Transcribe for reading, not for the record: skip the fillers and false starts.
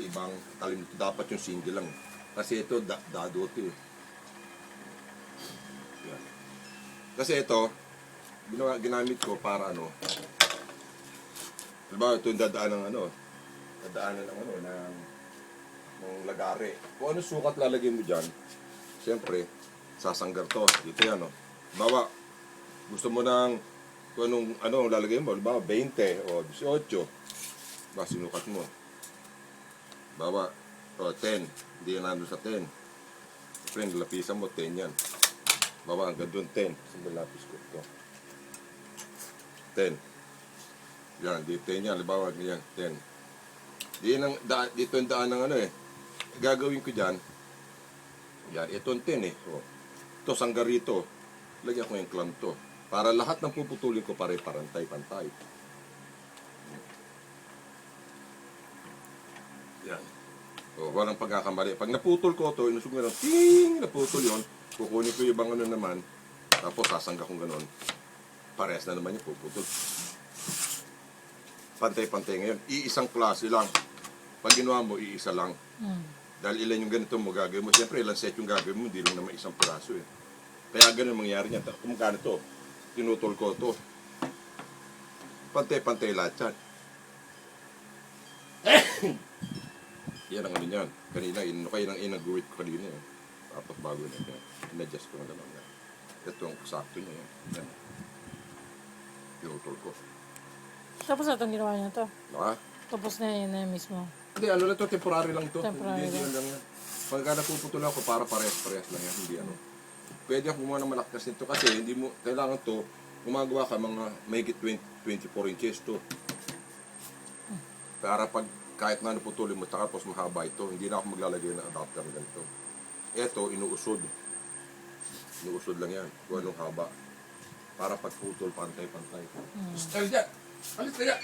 ibang talim ito. Dapat yung single lang. Kasi ito, dado ito eh. Yan. Kasi ito, ginamit ko para ano, halimbawa ito yung dadaanan ng lagari. Kung ano sukat lalagay mo dyan, siyempre, sasanggar to. Dito yan, no. Halimbawa, gusto mo ng kung anong lalagay mo, halimbawa 20 o 18, sinukat mo. Halimbawa, 10, hindi yan nandun sa 10. Siyempre, lapisan mo, 10 yan. Halimbawa, hanggang doon 10. Siyempre, lapis ko ito. 10. Yan, dito yan. Halimbawa, ganyan, 10. Dito yung daan ng ano eh. Gagawin ko dyan, yan, ito ang 10 eh. O, ito, sanggar rito. Lagyan ko yung clamp to. Para lahat ng puputulin ko pare-pantay-pantay. Yan. O, walang pagkakamali. Pag naputol ko ito, inusog na lang, ting! Naputol yun. Kukunin ko yung ibang ano naman. Tapos sasangga kong ganon. Parehas na naman yung puputol. Pantay-pantay ngayon. Iisang klase lang. Pag ginawa mo, iisa lang. Dahil ilan yung ganito mo gagawin mo. Siyempre, ilang set yung gagawin mo, hindi lang naman isang piraso eh. Kaya ganun mangyari niya. Kumukha to, tinutol ko to. Pantay-pantay lahat yan. Yan ang ano yan. Kanina, kayo ng inag-wait ko kanina eh. Tapos bago na yan. In-adjust ko na naman yan. Ito ang sakto niya yan. Yan. Tinutol ko. Tapos na itong ginawa niya to. Ha? Tapos na yun na mismo. Hindi, ano lang to, temporary lang to. Temporary Hindi lang yan. Pagka napuputol ako, para parehas-parehas lang yan. Hindi ano. Pwede ako gumawa ng malakas nito kasi hindi mo, kailangan to, gumagawa ka mga mahigit 24 inches to. Para pag kahit na naputulin mo, tapos mahaba ito, hindi na ako maglalagay ng adapter ng ganito. Ito, inuusod. Inuusod lang yan, kung anong haba. Para pagputol, pantay-pantay. Style dyan! Alit na yan!